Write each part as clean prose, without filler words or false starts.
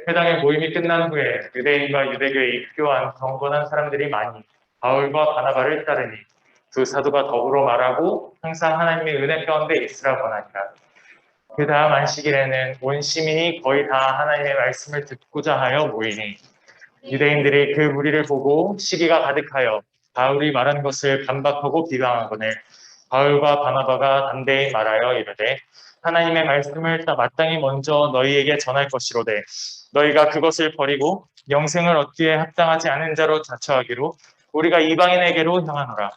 회당의 모임이 끝난 후에 유대인과 유대교에 입교한 경건한 사람들이 많이 바울과 바나바를 따르니 두 사도가 더불어 말하고 항상 하나님의 은혜 가운데 있으라 권하니라. 그 다음 안식일에는 온 시민이 거의 다 하나님의 말씀을 듣고자 하여 모이니 유대인들이 그 무리를 보고 시기가 가득하여 바울이 말한 것을 반박하고 비방하거늘 바울과 바나바가 담대히 말하여 이르되 하나님의 말씀을 다 마땅히 먼저 너희에게 전할 것이로되 너희가 그것을 버리고 영생을 얻기에 합당하지 않은 자로 자처하기로 우리가 이방인에게로 향하노라.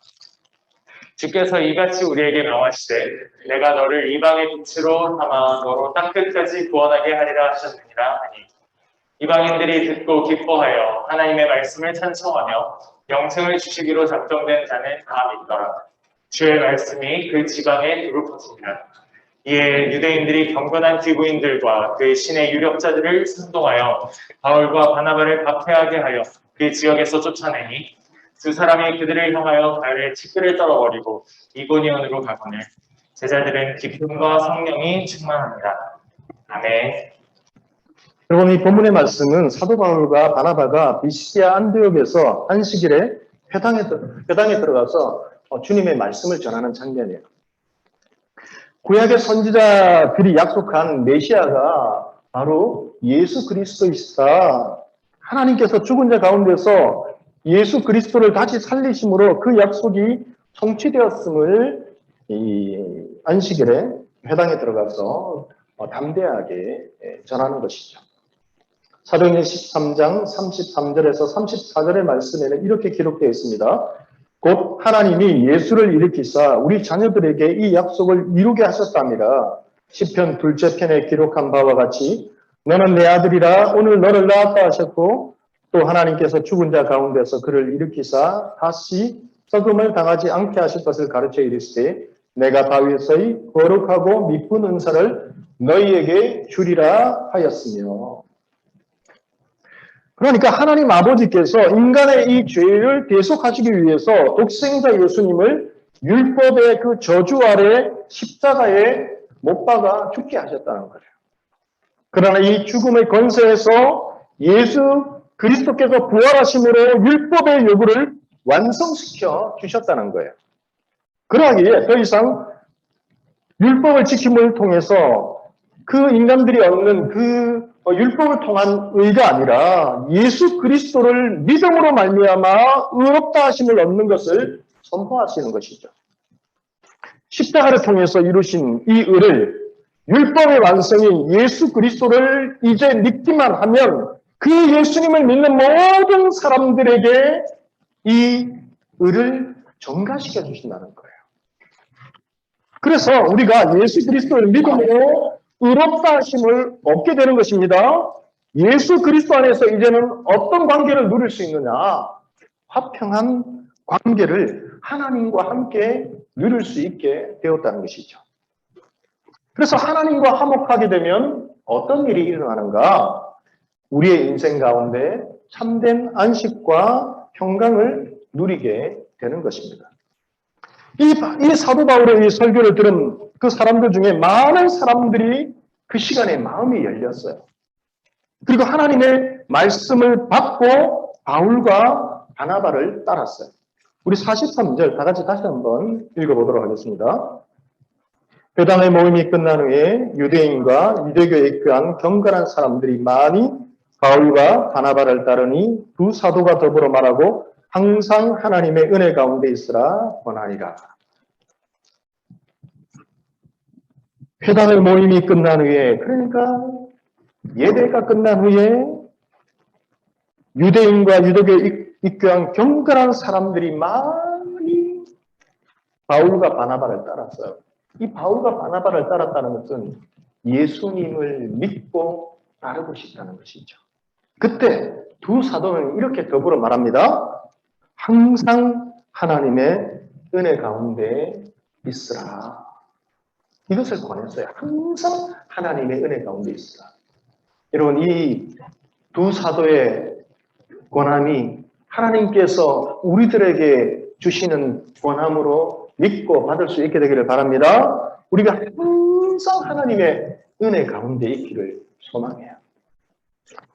주께서 이같이 우리에게 명하시되 내가 너를 이방의 빛으로 삼아 너로 땅끝까지 구원하게 하리라 하셨느니라 하니 이방인들이 듣고 기뻐하여 하나님의 말씀을 찬송하며 영생을 주시기로 작정된 자는 다 믿더라. 주의 말씀이 그 지방에 두루 퍼집니다. 이에 유대인들이 경건한 귀부인들과 그 신의 유력자들을 선동하여 바울과 바나바를 박해하게 하여 그 지역에서 쫓아내니 두 사람이 그들을 향하여 발에 치끌을 떨어버리고 이고니온으로 가거늘 제자들은 기쁨과 성령이 충만합니다. 아멘. 여러분, 이 본문의 말씀은 사도 바울과 바나바가 비시디아 안디옥에서 안식일에 회당에 들어가서 주님의 말씀을 전하는 장면이에요. 구약의 선지자들이 약속한 메시아가 바로 예수 그리스도이시다. 하나님께서 죽은 자 가운데서 예수 그리스도를 다시 살리심으로 그 약속이 성취되었음을 이 안식일에 회당에 들어가서 담대하게 전하는 것이죠. 사도행전 13장 33절에서 34절의 말씀에는 이렇게 기록되어 있습니다. 곧 하나님이 예수를 일으키사 우리 자녀들에게 이 약속을 이루게 하셨답니다. 시편 2째 편에 기록한 바와 같이 너는 내 아들이라 오늘 너를 낳았다 하셨고 또 하나님께서 죽은 자 가운데서 그를 일으키사 다시 썩음을 당하지 않게 하실 것을 가르쳐 이르시되 내가 다윗의 거룩하고 미쁜 은사를 너희에게 주리라 하였으며. 그러니까 하나님 아버지께서 인간의 이 죄를 대속하시기 위해서 독생자 예수님을 율법의 그 저주 아래 십자가에 못 박아 죽게 하셨다는 거예요. 그러나 이 죽음의 권세에서 예수 그리스도께서 부활하심으로 율법의 요구를 완성시켜 주셨다는 거예요. 그러하기에 더 이상 율법을 지킴을 통해서 그 인간들이 얻는 그 율법을 통한 의가 아니라 예수 그리스도를 믿음으로 말미암아 의롭다 하심을 얻는 것을 선포하시는 것이죠. 십자가를 통해서 이루신 이 의를 율법의 완성인 예수 그리스도를 이제 믿기만 하면 그 예수님을 믿는 모든 사람들에게 이 의를 전가시켜 주신다는 거예요. 그래서 우리가 예수 그리스도를 믿음으로 의롭다 하심을 얻게 되는 것입니다. 예수 그리스도 안에서 이제는 어떤 관계를 누릴 수 있느냐? 화평한 관계를 하나님과 함께 누릴 수 있게 되었다는 것이죠. 그래서 하나님과 화목하게 되면 어떤 일이 일어나는가? 우리의 인생 가운데 참된 안식과 평강을 누리게 되는 것입니다. 이 사도 바울의 이 설교를 들은 그 사람들 중에 많은 사람들이 그 시간에 마음이 열렸어요. 그리고 하나님의 말씀을 받고 바울과 바나바를 따랐어요. 우리 43절 다 같이 다시 한번 읽어보도록 하겠습니다. 회당의 모임이 끝난 후에 유대인과 유대교에 입교한 경건한 사람들이 많이 바울과 바나바를 따르니 두 사도가 더불어 말하고 항상 하나님의 은혜 가운데 있으라 권하니라. 회당의 모임이 끝난 후에, 그러니까 예배가 끝난 후에 유대인과 유대교에 입교한 경건한 사람들이 많이 바울과 바나바를 따랐어요. 이 바울과 바나바를 따랐다는 것은 예수님을 믿고 따르고 싶다는 것이죠. 그때 두 사도는 이렇게 더불어 말합니다. 항상 하나님의 은혜 가운데 있으라. 이것을 권했어요. 항상 하나님의 은혜 가운데 있으라. 여러분, 이 두 사도의 권함이 하나님께서 우리들에게 주시는 권함으로 믿고 받을 수 있게 되기를 바랍니다. 우리가 항상 하나님의 은혜 가운데 있기를 소망해요.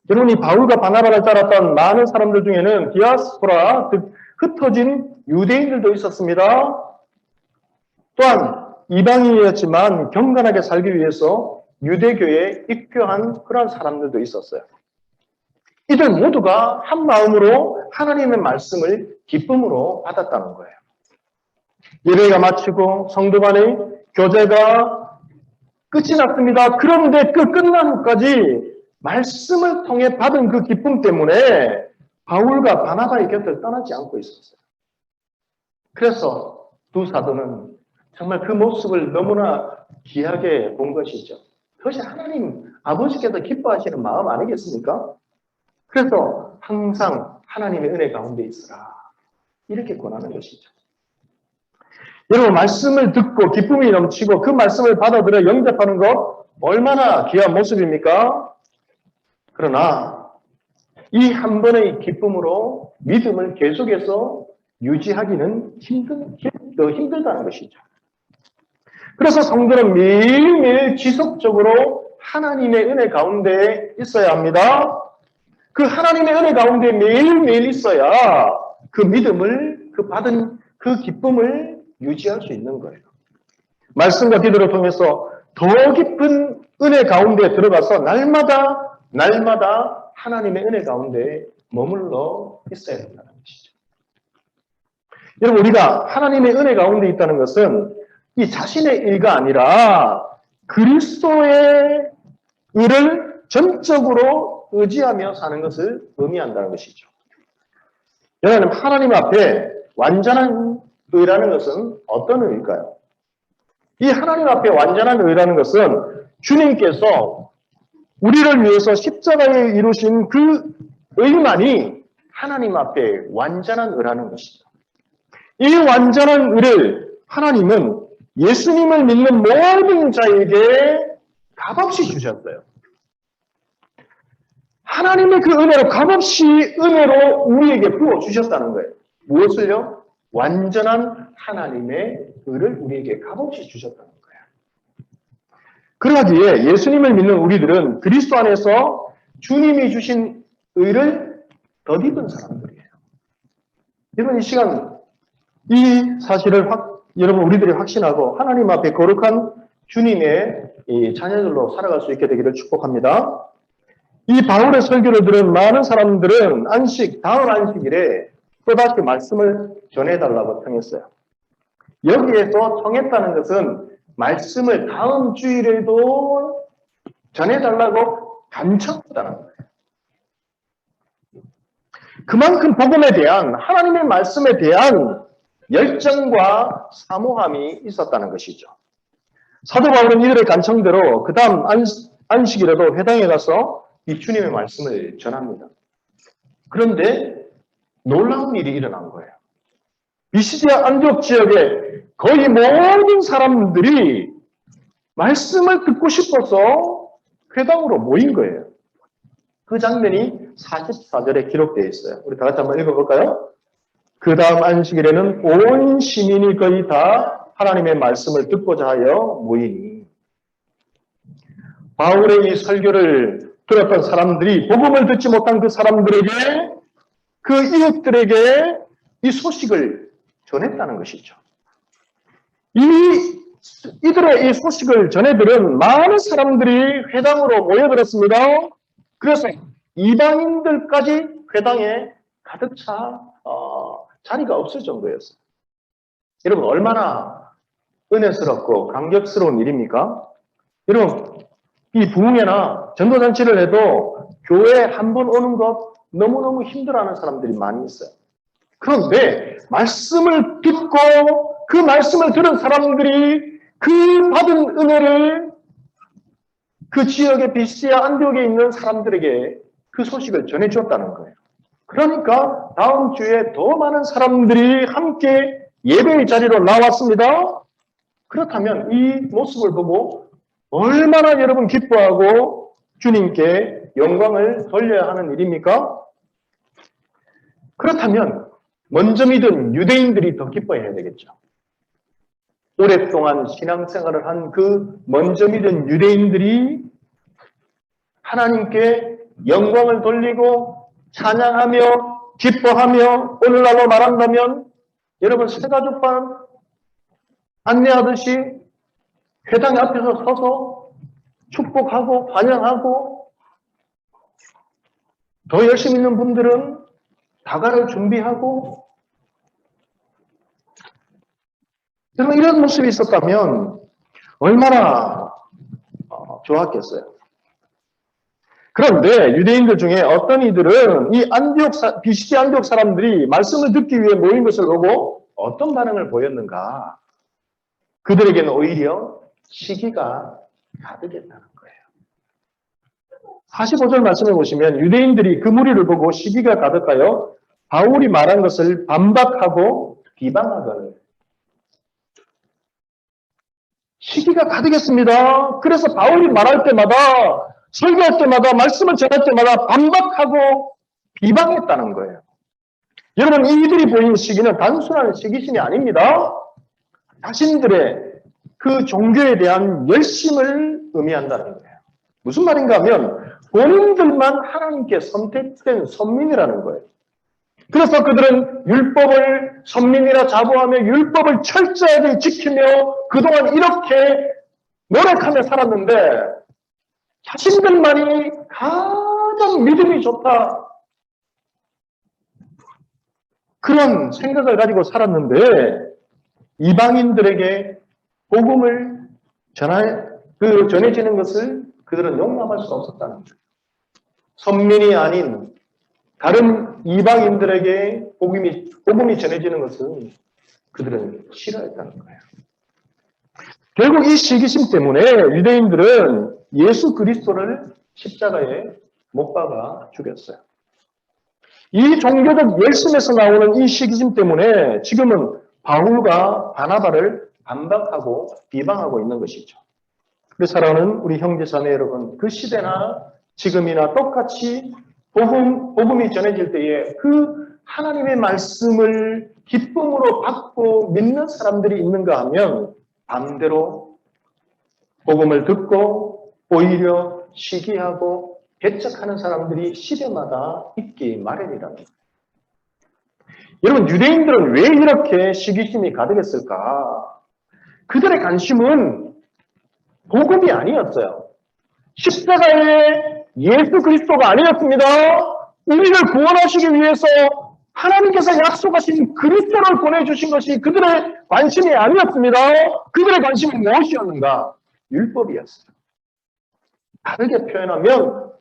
여러분, 이 바울과 바나바를 따랐던 많은 사람들 중에는 디아스포라, 즉 흩어진 유대인들도 있었습니다. 또한 이방인이었지만 경건하게 살기 위해서 유대교에 입교한 그런 사람들도 있었어요. 이들 모두가 한 마음으로 하나님의 말씀을 기쁨으로 받았다는 거예요. 예배가 마치고 성도 간의 교제가 끝이 났습니다. 그런데 그 끝난 후까지 말씀을 통해 받은 그 기쁨 때문에 바울과 바나바의 곁을 떠나지 않고 있었어요. 그래서 두 사도는 정말 그 모습을 너무나 귀하게 본 것이죠. 그것이 하나님 아버지께서 기뻐하시는 마음 아니겠습니까? 그래서 항상 하나님의 은혜 가운데 있으라, 이렇게 권하는 것이죠. 여러분, 말씀을 듣고 기쁨이 넘치고 그 말씀을 받아들여 영접하는 것 얼마나 귀한 모습입니까? 그러나 이 한 번의 기쁨으로 믿음을 계속해서 유지하기는 더 힘들다는 것이죠. 그래서 성도는 매일매일 지속적으로 하나님의 은혜 가운데 있어야 합니다. 그 하나님의 은혜 가운데 매일매일 있어야 그 믿음을, 그 받은 그 기쁨을 유지할 수 있는 거예요. 말씀과 기도를 통해서 더 깊은 은혜 가운데 들어가서 날마다 하나님의 은혜 가운데 머물러 있어야 된다는 것이죠. 여러분, 우리가 하나님의 은혜 가운데 있다는 것은 이 자신의 일가 아니라 그리스도의 일을 전적으로 의지하며 사는 것을 의미한다는 것이죠. 여러분, 하나님 앞에 완전한 의라는 것은 어떤 의일까요? 이 하나님 앞에 완전한 의라는 것은 주님께서 우리를 위해서 십자가에 이루신 그 의만이 하나님 앞에 완전한 의라는 것이죠. 이 완전한 의를 하나님은 예수님을 믿는 모든 자에게 값없이 주셨어요. 하나님의 그 은혜로 값없이 은혜로 우리에게 부어주셨다는 거예요. 무엇을요? 완전한 하나님의 의를 우리에게 값없이 주셨다는 거예요. 그러기에 예수님을 믿는 우리들은 그리스도 안에서 주님이 주신 의를 덧입은 사람들이에요. 여러분, 이 시간 이 사실을 여러분 우리들이 확신하고 하나님 앞에 거룩한 주님의 이 자녀들로 살아갈 수 있게 되기를 축복합니다. 이 바울의 설교를 들은 많은 사람들은 다음 안식일에 또다시 말씀을 전해달라고 청했어요. 여기에서 청했다는 것은 말씀을 다음 주일에도 전해달라고 간청했다는 거예요. 그만큼 복음에 대한, 하나님의 말씀에 대한 열정과 사모함이 있었다는 것이죠. 사도 바울은 이들의 간청대로 그 다음 안식일에도 회당에 가서 이 주님의 말씀을 전합니다. 그런데 놀라운 일이 일어난 거예요. 비시디아 안디옥 지역의 거의 모든 사람들이 말씀을 듣고 싶어서 회당으로 모인 거예요. 그 장면이 44절에 기록되어 있어요. 우리 다 같이 한번 읽어볼까요? 그 다음 안식일에는 온 시민이 거의 다 하나님의 말씀을 듣고자 하여 모이니. 바울의 이 설교를 들었던 사람들이 복음을 듣지 못한 그 사람들에게, 그 이웃들에게 이 소식을 전했다는 것이죠. 이들의 이 소식을 전해들은 많은 사람들이 회당으로 모여들었습니다. 그래서 이방인들까지 회당에 가득 차 자리가 없을 정도였어요. 여러분, 얼마나 은혜스럽고 감격스러운 일입니까? 여러분, 이 부흥회나 전도잔치를 해도 교회에 한 번 오는 것 너무너무 힘들어하는 사람들이 많이 있어요. 그런데 말씀을 듣고 그 말씀을 들은 사람들이 그 받은 은혜를 그 지역의 비시디아 안디옥에 있는 사람들에게 그 소식을 전해주었다는 거예요. 그러니까 다음 주에 더 많은 사람들이 함께 예배의 자리로 나왔습니다. 그렇다면 이 모습을 보고 얼마나 여러분 기뻐하고 주님께 영광을 돌려야 하는 일입니까? 그렇다면 먼저 믿은 유대인들이 더 기뻐해야 되겠죠. 오랫동안 신앙생활을 한 그 먼저 믿은 유대인들이 하나님께 영광을 돌리고 찬양하며 기뻐하며 오늘날로 말한다면 여러분 새가족반 안내하듯이 회당 앞에서 서서 축복하고 환영하고 더 열심히 있는 분들은 다가를 준비하고 여러분 이런 모습이 있었다면 얼마나 좋았겠어요. 그런데 유대인들 중에 어떤 이들은 이 비시디 안디옥 사람들이 말씀을 듣기 위해 모인 것을 보고 어떤 반응을 보였는가? 그들에게는 오히려 시기가 가득했다는 거예요. 45절 말씀해 보시면 유대인들이 그 무리를 보고 시기가 가득하여 바울이 말한 것을 반박하고 비방하거늘. 시기가 가득했습니다. 그래서 바울이 말할 때마다 설교할 때마다 말씀을 전할 때마다 반박하고 비방했다는 거예요. 여러분 이들이 보이는 시기는 단순한 시기심이 아닙니다. 자신들의 그 종교에 대한 열심을 의미한다는 거예요. 무슨 말인가 하면 본인들만 하나님께 선택된 선민이라는 거예요. 그래서 그들은 율법을 선민이라 자부하며 율법을 철저하게 지키며 그동안 이렇게 노력하며 살았는데 자신들만이 가장 믿음이 좋다. 그런 생각을 가지고 살았는데 이방인들에게 복음을 전해지는 것을 그들은 용납할 수 없었다는 거예요. 선민이 아닌 다른 이방인들에게 복음이 전해지는 것은 그들은 싫어했다는 거예요. 결국 이 시기심 때문에 유대인들은 예수 그리스도를 십자가에 못 박아 죽였어요. 이 종교적 열심에서 나오는 이 시기심 때문에 지금은 바울과 바나바를 반박하고 비방하고 있는 것이죠. 그래서 사랑하는 우리 형제자매 여러분, 그 시대나 지금이나 똑같이 복음이 전해질 때에 그 하나님의 말씀을 기쁨으로 받고 믿는 사람들이 있는가 하면 반대로 복음을 듣고 오히려 시기하고 배척하는 사람들이 시대마다 있기 마련이라는 거예요. 여러분 유대인들은 왜 이렇게 시기심이 가득했을까? 그들의 관심은 복음이 아니었어요. 십자가의 예수 그리스도가 아니었습니다. 우리를 구원하시기 위해서 하나님께서 약속하신 그리스도를 보내주신 것이 그들의 관심이 아니었습니다. 그들의 관심은 무엇이었는가? 율법이었어요. 다르게 표현하면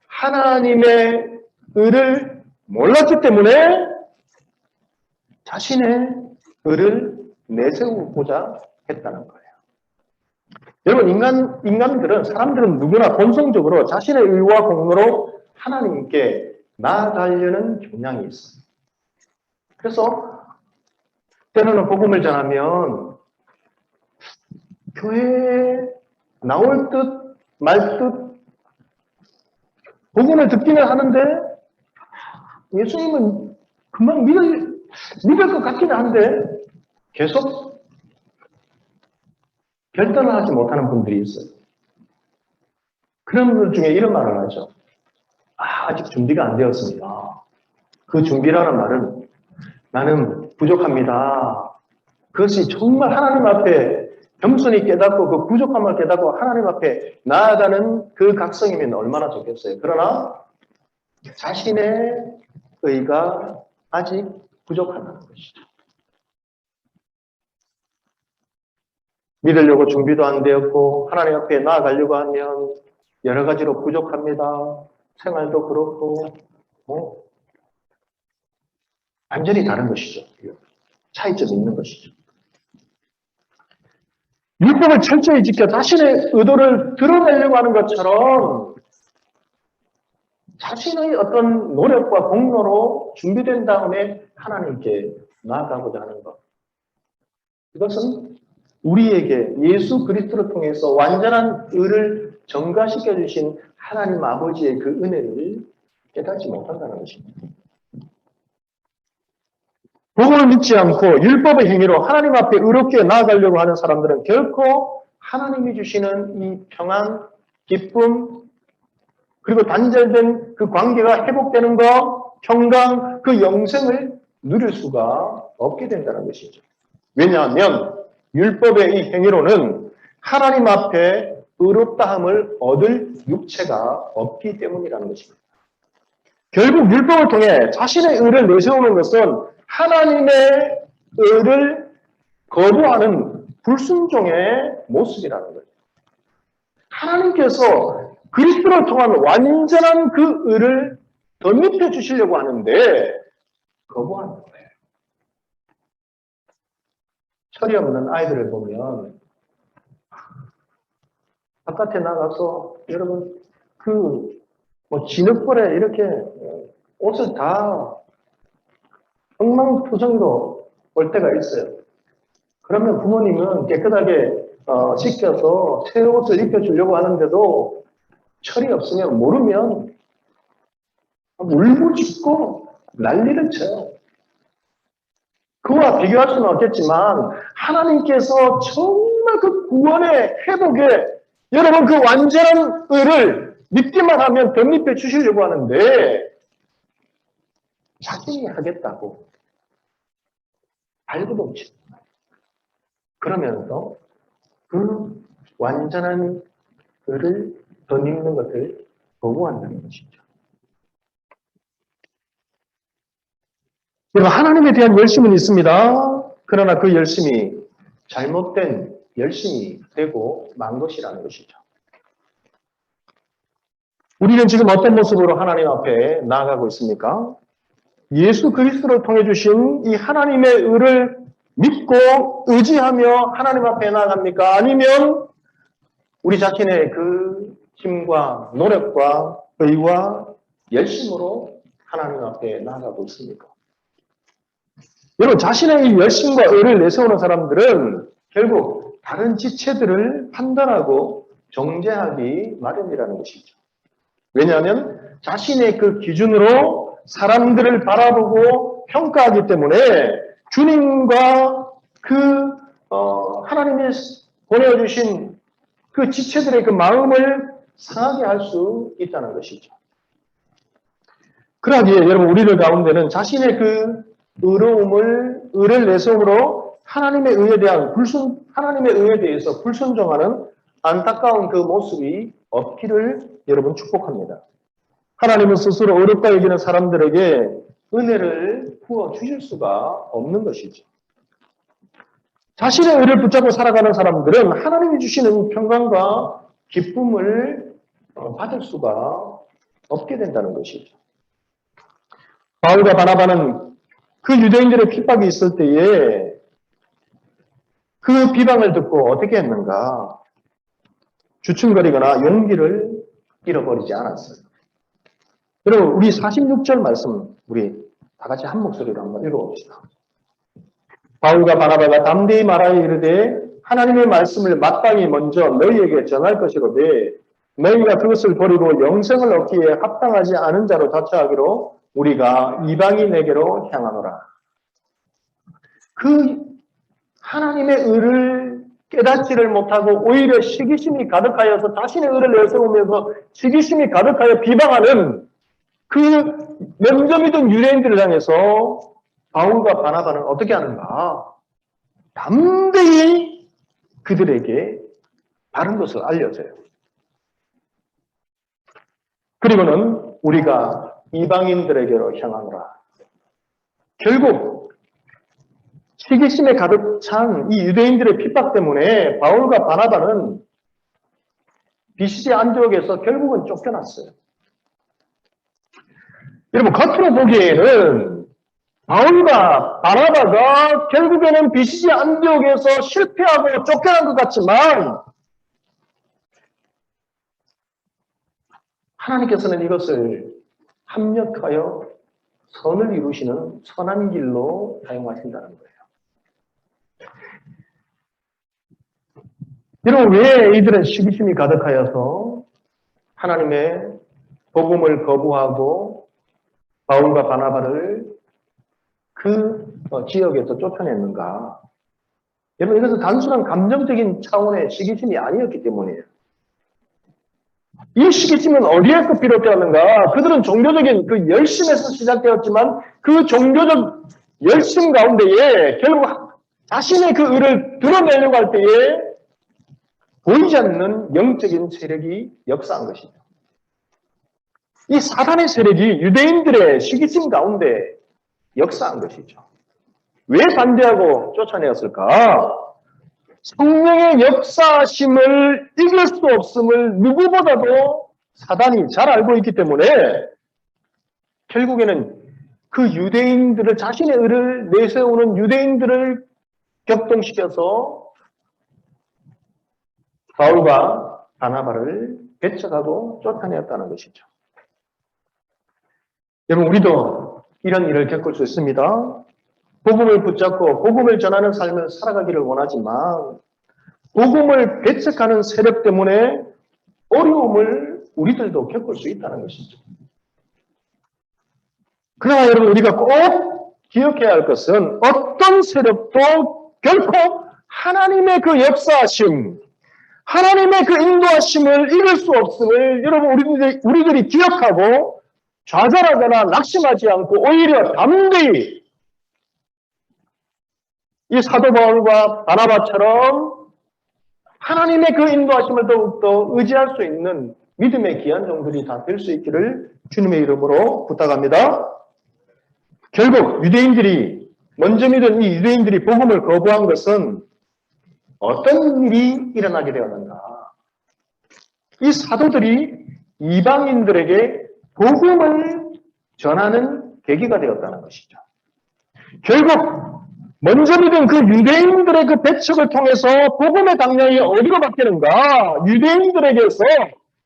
하나님의 의를 몰랐기 때문에 자신의 의를 내세우고자 했다는 거예요. 여러분 인간들은 사람들은 누구나 본성적으로 자신의 의와 공로로 하나님께 나아가려는 경향이 있어요. 그래서 때로는 복음을 전하면 교회에 나올 듯 말 듯 복음을 듣기는 하는데 예수님은 금방 믿을 것 같기는 한데 계속 결단을 하지 못하는 분들이 있어요. 그런 분들 중에 이런 말을 하죠. 아직 준비가 안 되었습니다. 그 준비라는 말은 나는 부족합니다. 그것이 정말 하나님 앞에 겸손히 깨닫고 그 부족함을 깨닫고 하나님 앞에 나아가는 그 각성이면 얼마나 좋겠어요. 그러나 자신의 의가 아직 부족하다는 것이죠. 믿으려고 준비도 안 되었고 하나님 앞에 나아가려고 하면 여러 가지로 부족합니다. 생활도 그렇고 완전히 다른 것이죠. 차이점이 있는 것이죠. 율법을 철저히 지켜 자신의 의도를 드러내려고 하는 것처럼 자신의 어떤 노력과 공로로 준비된 다음에 하나님께 나아가고자 하는 것. 이것은 우리에게 예수 그리스도를 통해서 완전한 의를 전가시켜 주신 하나님 아버지의 그 은혜를 깨닫지 못한다는 것입니다. 복음을 믿지 않고 율법의 행위로 하나님 앞에 의롭게 나아가려고 하는 사람들은 결코 하나님이 주시는 이 평안, 기쁨, 그리고 단절된 그 관계가 회복되는 것, 평강, 그 영생을 누릴 수가 없게 된다는 것이죠. 왜냐하면 율법의 이 행위로는 하나님 앞에 의롭다함을 얻을 육체가 없기 때문이라는 것입니다. 결국 율법을 통해 자신의 의를 내세우는 것은 하나님의 의를 거부하는 불순종의 모습이라는 거예요. 하나님께서 그리스도를 통한 완전한 그 의를 덧입혀 주시려고 하는데 거부하는 거예요. 철이 없는 아이들을 보면 바깥에 나가서 여러분 진흙불에 이렇게 옷을 다 엉망투성이로 올 때가 있어요. 그러면 부모님은 깨끗하게 씻겨서 새 옷을 입혀주려고 하는데도 철이 없으면 모르면 울부짖고 난리를 쳐요. 그와 비교할 수는 없겠지만 하나님께서 정말 그 구원의 회복에 여러분 그 완전한 의를 믿기만 하면 덧입혀 주시려고 하는데 자신이 하겠다고 발버둥치고 그러면서 그 완전한 의를 덧입는 것을 거부한다는 것이죠. 여러분 하나님에 대한 열심은 있습니다. 그러나 그 열심이 잘못된 열심이 되고 만 것이라는 것이죠. 우리는 지금 어떤 모습으로 하나님 앞에 나아가고 있습니까? 예수 그리스도를 통해 주신 이 하나님의 의를 믿고 의지하며 하나님 앞에 나아갑니까? 아니면 우리 자신의 그 힘과 노력과 의와 열심으로 하나님 앞에 나아가고 있습니까? 여러분 자신의 이 열심과 의를 내세우는 사람들은 결국 다른 지체들을 판단하고 정죄하기 마련이라는 것이죠. 왜냐하면 자신의 그 기준으로 사람들을 바라보고 평가하기 때문에 주님과 그 하나님이 보내주신 그 지체들의 그 마음을 상하게 할 수 있다는 것이죠. 그러기에 여러분 우리들 가운데는 자신의 그 의를 내세움으로 하나님의 의에 대해서 불순종하는 안타까운 그 모습이 없기를 여러분 축복합니다. 하나님은 스스로 어렵다 여기는 사람들에게 은혜를 부어 주실 수가 없는 것이죠. 자신의 의를 붙잡고 살아가는 사람들은 하나님이 주시는 평강과 기쁨을 받을 수가 없게 된다는 것이죠. 바울과 바나바는 그 유대인들의 핍박이 있을 때에 그 비방을 듣고 어떻게 했는가? 주춤거리거나 용기를 잃어버리지 않았어요. 여러분, 우리 46절 말씀, 우리 다 같이 한 목소리로 한번 읽어봅시다. 바울과 바나바가 담대히 말하여 이르되 하나님의 말씀을 마땅히 먼저 너희에게 전할 것이로되 너희가 그것을 버리고 영생을 얻기에 합당하지 않은 자로 자처하기로 우리가 이방인에게로 향하노라. 그 하나님의 의를 깨닫지를 못하고 오히려 시기심이 가득하여서 자신의 의를 내세우면서 시기심이 가득하여 비방하는 그 먼저 믿은 유대인들을 향해서 바울과 바나바는 어떻게 하는가? 담대히 그들에게 바른 것을 알려줘요. 그리고는 우리가 이방인들에게로 향하노라. 결국 시기심에 가득 찬 이 유대인들의 핍박 때문에 바울과 바나바는 비시디 안디옥에서 결국은 쫓겨났어요. 여러분 겉으로 보기에는 바울과 바나바가 결국에는 비시디 안디옥에서 실패하고 쫓겨난 것 같지만 하나님께서는 이것을 합력하여 선을 이루시는 선한 길로 사용하신다는 거예요. 여러분 왜 이들은 시기심이 가득하여서 하나님의 복음을 거부하고 바울과 바나바를 그 지역에서 쫓아냈는가? 여러분 이것은 단순한 감정적인 차원의 시기심이 아니었기 때문이에요. 이 시기심은 어디에서 비롯되었는가? 그들은 종교적인 그 열심에서 시작되었지만 그 종교적 열심 가운데에 결국 자신의 그 의를 드러내려고 할 때에 보이지 않는 영적인 세력이 역사한 것이죠. 이 사단의 세력이 유대인들의 시기심 가운데 역사한 것이죠. 왜 반대하고 쫓아내었을까? 성령의 역사심을 이길 수 없음을 누구보다도 사단이 잘 알고 있기 때문에 결국에는 그 유대인들을 자신의 의를 내세우는 유대인들을 격동시켜서 바울과 바나바를 배척하고 쫓아내었다는 것이죠. 여러분 우리도 이런 일을 겪을 수 있습니다. 복음을 붙잡고 복음을 전하는 삶을 살아가기를 원하지만 복음을 배척하는 세력 때문에 어려움을 우리들도 겪을 수 있다는 것이죠. 그러나 여러분 우리가 꼭 기억해야 할 것은 어떤 세력도 결코 하나님의 그 역사하심, 하나님의 그 인도하심을 이길 수 없음을 여러분 우리들이 기억하고 좌절하거나 낙심하지 않고 오히려 담대히 이 사도 바울과 바나바처럼 하나님의 그 인도하심을 더욱더 의지할 수 있는 믿음의 귀한 종들이 다 될 수 있기를 주님의 이름으로 부탁합니다. 결국 유대인들이 먼저 믿은 이 유대인들이 복음을 거부한 것은 어떤 일이 일어나게 되었는가? 이 사도들이 이방인들에게 복음을 전하는 계기가 되었다는 것이죠. 결국 먼저 믿은 그 유대인들의 그 배척을 통해서 복음의 방향이 어디로 바뀌는가? 유대인들에게서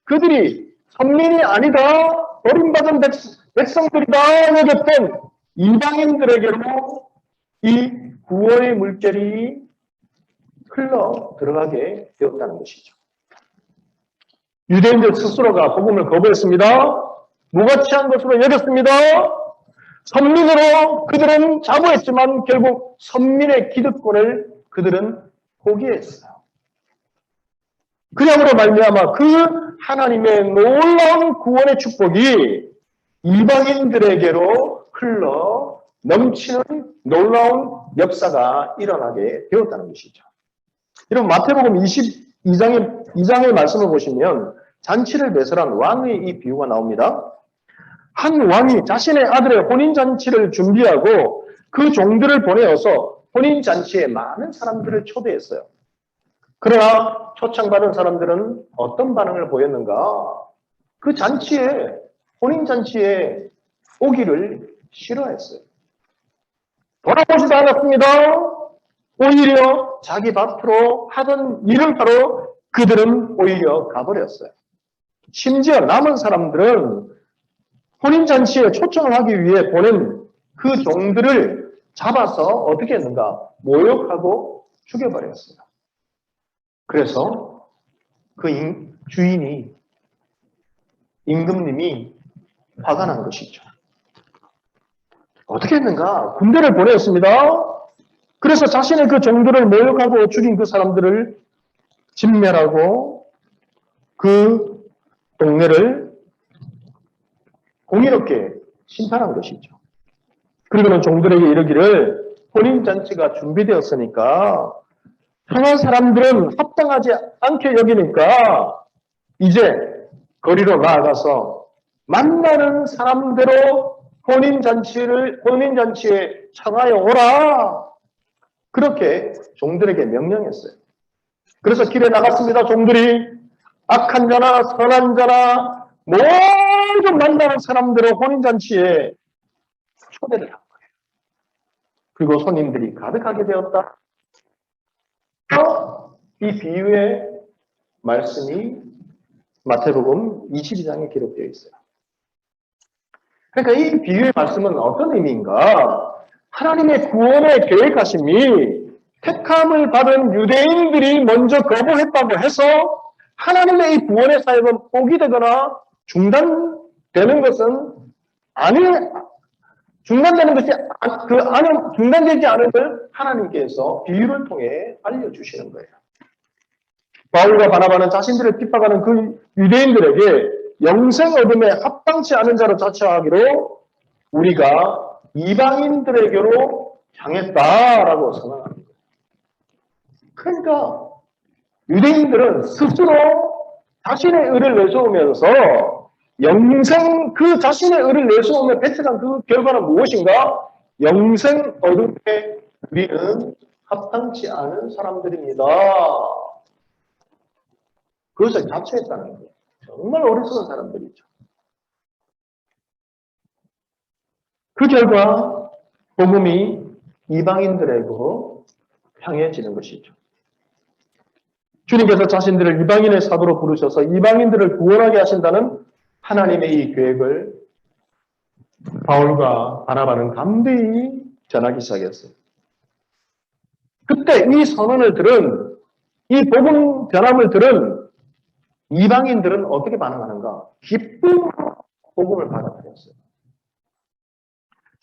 그들이 선민이 아니다, 버림받은 백성들이다 여겼던 이방인들에게로 이 구원의 물결이 흘러 들어가게 되었다는 것이죠. 유대인들 스스로가 복음을 거부했습니다. 무가치한 것으로 여겼습니다. 선민으로 그들은 자부했지만 결국 선민의 기득권을 그들은 포기했어요. 그러므로 말미암아 그 하나님의 놀라운 구원의 축복이 이방인들에게로 흘러 넘치는 놀라운 역사가 일어나게 되었다는 것이죠. 여러분 마태복음 22장의 말씀을 보시면 잔치를 배설한 왕의 이 비유가 나옵니다. 한 왕이 자신의 아들의 혼인잔치를 준비하고 그 종들을 보내어서 혼인잔치에 많은 사람들을 초대했어요. 그러나 초청받은 사람들은 어떤 반응을 보였는가? 그 잔치에, 혼인잔치에 오기를 싫어했어요. 돌아보지도 않았습니다. 오히려 자기 밭으로 하던 일을 하러 그들은 오히려 가버렸어요. 심지어 남은 사람들은 혼인잔치에 초청을 하기 위해 보낸 그 종들을 잡아서 어떻게 했는가? 모욕하고 죽여버렸어요. 그래서 그 주인이, 임금님이 화가 난 것이죠. 어떻게 했는가? 군대를 보냈습니다. 그래서 자신의 그 종들을 모욕하고 죽인 그 사람들을 진멸하고 그 동네를 공의롭게 심판한 것이죠. 그리고는 종들에게 이르기를 혼인잔치가 준비되었으니까 행한 사람들은 합당하지 않게 여기니까 이제 거리로 나아가서 만나는 사람대로 혼인잔치에 청하여 오라. 그렇게 종들에게 명령했어요. 그래서 길에 나갔습니다. 종들이 악한 자나 선한 자나 모든 만나는 사람들을 혼인잔치에 초대를 한 거예요. 그리고 손님들이 가득하게 되었다. 이 비유의 말씀이 마태복음 22장에 기록되어 있어요. 그러니까 이 비유의 말씀은 어떤 의미인가? 하나님의 구원의 계획하심이 택함을 받은 유대인들이 먼저 거부했다고 해서 하나님의 이 구원의 사역은 포기되거나 중단되는 것은 중단되지 않은 걸 하나님께서 비유를 통해 알려주시는 거예요. 바울과 바나바는 자신들을 핍박하는 그 유대인들에게 영생 얻음에 합당치 않은 자로 자처하기로 우리가 이방인들에게로 향했다라고 선언합니다. 그러니까 유대인들은 스스로 자신의 의를 내세우면서 영생, 그 자신의 의를 내세우며 배척한 그 결과는 무엇인가? 영생 얻음에 우리는 합당치 않은 사람들입니다. 그것을 자처했다는 거예요. 정말 어리석은 사람들이죠. 그 결과 복음이 이방인들에게로 향해지는 것이죠. 주님께서 자신들을 이방인의 사도로 부르셔서 이방인들을 구원하게 하신다는 하나님의 이 계획을 바울과 바나바는 담대히 전하기 시작했어요. 그때 이 선언을 들은, 이 복음 전함을 들은 이방인들은 어떻게 반응하는가? 기쁨으로 복음을 받아들였어요.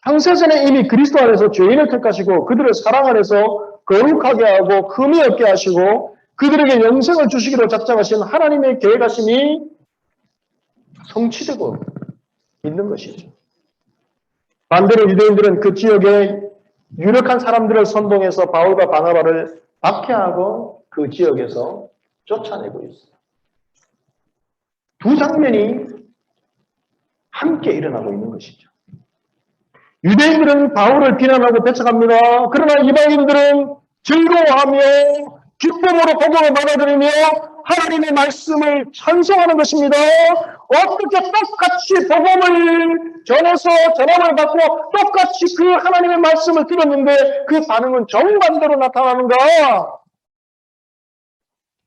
창세전에 이미 그리스도 안에서 죄인을 택하시고 그들을 사랑 안에서 거룩하게 하고 흠이 없게 하시고 그들에게 영생을 주시기로 작정하신 하나님의 계획하심이 성취되고 있는 것이죠. 반대로 유대인들은 그 지역에 유력한 사람들을 선동해서 바울과 바나바를 박해하고 그 지역에서 쫓아내고 있어요. 두 장면이 함께 일어나고 있는 것이죠. 유대인들은 바울을 비난하고 배척합니다. 그러나 이방인들은 즐거워하며 기쁨으로 복음을 받아들이며 하나님의 말씀을 찬송하는 것입니다. 어떻게 똑같이 복음을 전해서 전함을 받고 똑같이 그 하나님의 말씀을 들었는데 그 반응은 정반대로 나타나는가?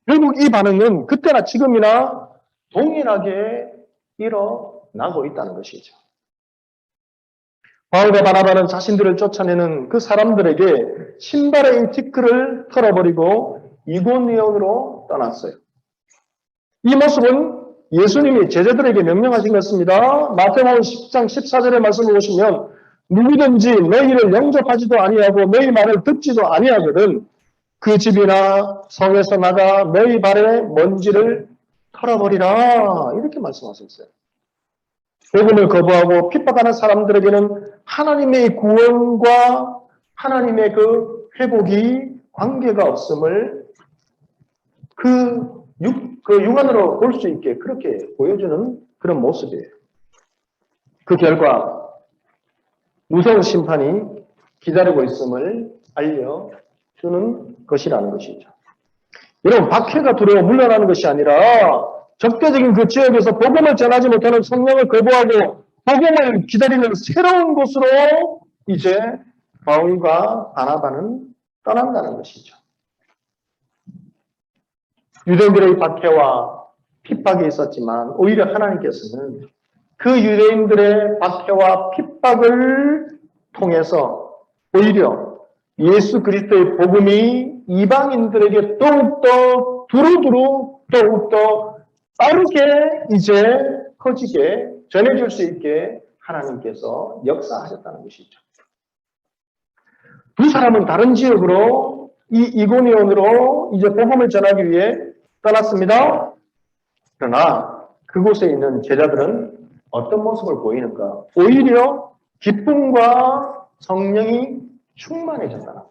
결국 이 반응은 그때나 지금이나 동일하게 일어나고 있다는 것이죠. 바울과 바나바는 자신들을 쫓아내는 그 사람들에게 신발의 이 티끌을 털어버리고 이고니온으로 떠났어요. 이 모습은 예수님이 제자들에게 명령하신 것입니다. 마태복음 10장 14절의 말씀을 보시면 누구든지 너희를 영접하지도 아니하고 너희 말을 듣지도 아니하거든 그 집이나 성에서 나가 너희 발에 먼지를 털어버리라 이렇게 말씀하셨어요. 복음을 거부하고 핍박하는 사람들에게는 하나님의 구원과 하나님의 그 회복이 관계가 없음을 그 육안으로 볼 수 있게 그렇게 보여주는 그런 모습이에요. 그 결과 무서운 심판이 기다리고 있음을 알려주는 것이라는 것이죠. 여러분, 박해가 두려워 물러나는 것이 아니라 적대적인 그 지역에서 복음을 전하지 못하는 성령을 거부하고 복음을 기다리는 새로운 곳으로 이제 바울과 바나바는 떠난다는 것이죠. 유대인들의 박해와 핍박이 있었지만 오히려 하나님께서는 그 유대인들의 박해와 핍박을 통해서 오히려 예수 그리스도의 복음이 이방인들에게 더욱더 두루두루 더욱더 빠르게 이제 커지게 전해줄 수 있게 하나님께서 역사하셨다는 것이죠. 두 사람은 다른 지역으로 이고니온으로 이제 복음을 전하기 위해 떠났습니다. 그러나 그곳에 있는 제자들은 어떤 모습을 보이는가? 오히려 기쁨과 성령이 충만해졌다는 거예요.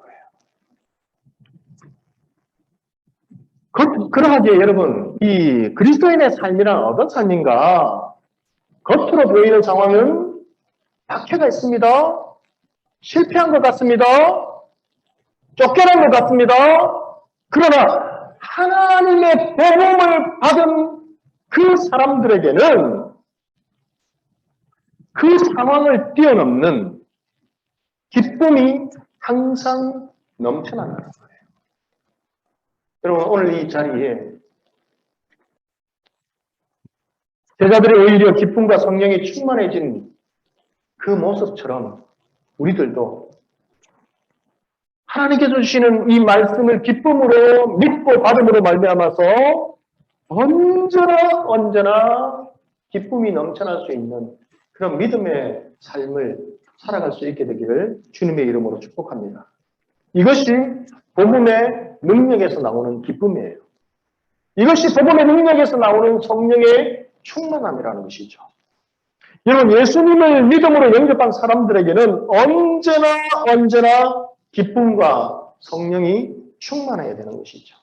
그러하기에 여러분, 이 그리스도인의 삶이란 어떤 삶인가? 겉으로 보이는 상황은 박해가 있습니다. 실패한 것 같습니다. 쫓겨난 것 같습니다. 그러나 하나님의 복음을 받은 그 사람들에게는 그 상황을 뛰어넘는 기쁨이 항상 넘쳐난다는 거예요. 여러분, 오늘 이 자리에 제자들이 오히려 기쁨과 성령이 충만해진 그 모습처럼 우리들도 하나님께서 주시는 이 말씀을 기쁨으로 믿고 받음으로 말미암아서 언제나 기쁨이 넘쳐날 수 있는 그런 믿음의 삶을 살아갈 수 있게 되기를 주님의 이름으로 축복합니다. 이것이 복음의 능력에서 나오는 기쁨이에요. 이것이 복음의 능력에서 나오는 성령의 충만함이라는 것이죠. 여러분, 예수님을 믿음으로 영접한 사람들에게는 언제나 기쁨과 성령이 충만해야 되는 것이죠.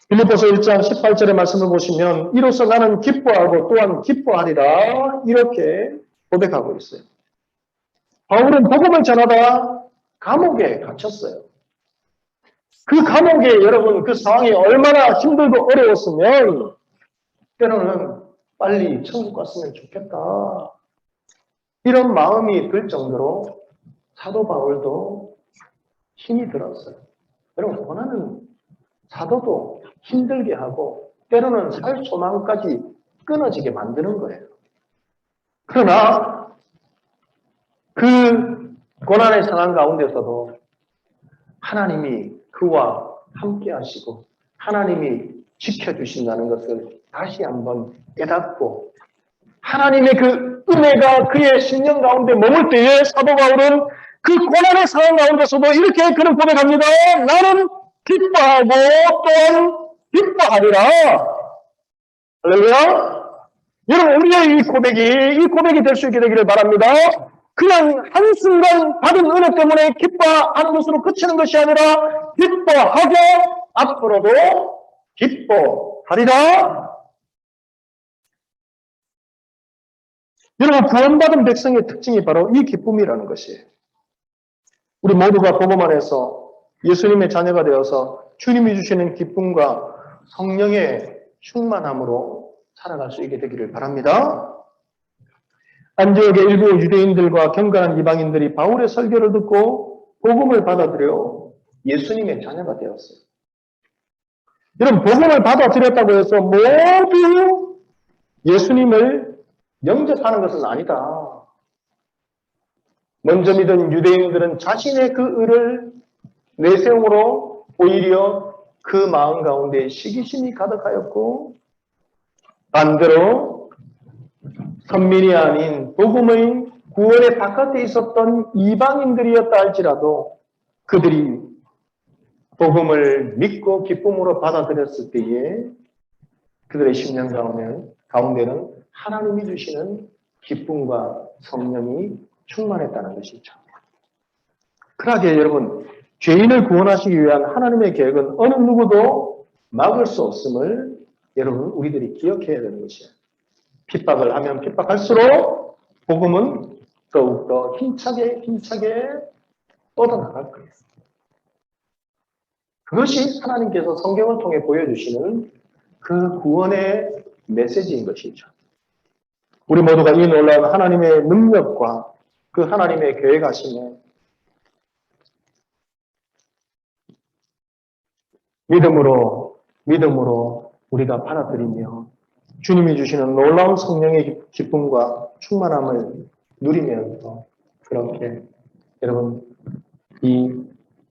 빌립보서 1장 18절의 말씀을 보시면 이로써 나는 기뻐하고 또한 기뻐하리라 이렇게 고백하고 있어요. 바울은 복음을 전하다 감옥에 갇혔어요. 그 감옥에 여러분 그 상황이 얼마나 힘들고 어려웠으면 때로는 빨리 천국 갔으면 좋겠다. 이런 마음이 들 정도로 사도 바울도 힘이 들었어요. 여러분 고난은 사도도 힘들게 하고 때로는 살 소망까지 끊어지게 만드는 거예요. 그러나 그 고난의 상황 가운데서도 하나님이 그와 함께 하시고 하나님이 지켜주신다는 것을 다시 한번 깨닫고 하나님의 그 은혜가 그의 심령 가운데 머물 때에 사도 바울은 그 고난의 상황 가운데서도 이렇게 그는 고백합니다. 나는 기뻐하고 또한 기뻐하리라. 할렐루야. 여러분 우리의 이 고백이 될 수 있게 되기를 바랍니다. 그냥 한순간 받은 은혜 때문에 기뻐하는 것으로 그치는 것이 아니라 기뻐하고 앞으로도 기뻐하리라. 여러분 구원받은 백성의 특징이 바로 이 기쁨이라는 것이에요. 우리 모두가 복음 안에서 예수님의 자녀가 되어서 주님이 주시는 기쁨과 성령의 충만함으로 살아갈 수 있게 되기를 바랍니다. 안디옥의 일부 유대인들과 경건한 이방인들이 바울의 설교를 듣고 복음을 받아들여 예수님의 자녀가 되었어요. 여러분 복음을 받아들였다고 해서 모두 예수님을 영접하는 것은 아니다. 먼저 믿은 유대인들은 자신의 그 의를 내세움으로 오히려 그 마음 가운데 시기심이 가득하였고 반대로 선민이 아닌 복음의 구원의 바깥에 있었던 이방인들이었다 할지라도 그들이 복음을 믿고 기쁨으로 받아들였을 때에 그들의 심령 가운데는 하나님이 주시는 기쁨과 성령이 충만했다는 것이죠. 그러기에 여러분 죄인을 구원하시기 위한 하나님의 계획은 어느 누구도 막을 수 없음을 여러분 우리들이 기억해야 되는 것이에요. 핍박을 하면 핍박할수록 복음은 더욱더 힘차게 뻗어나갈 거예요. 그것이 하나님께서 성경을 통해 보여주시는 그 구원의 메시지인 것이죠. 우리 모두가 이 놀라운 하나님의 능력과 그 하나님의 계획하심에 믿음으로 우리가 받아들이며 주님이 주시는 놀라운 성령의 기쁨과 충만함을 누리면서 그렇게 여러분 이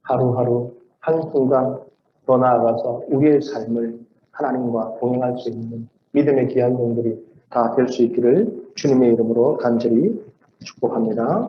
하루하루 한순간 더 나아가서 우리의 삶을 하나님과 동행할 수 있는 믿음의 귀한 종들이 다 될 수 있기를 주님의 이름으로 간절히 축복합니다.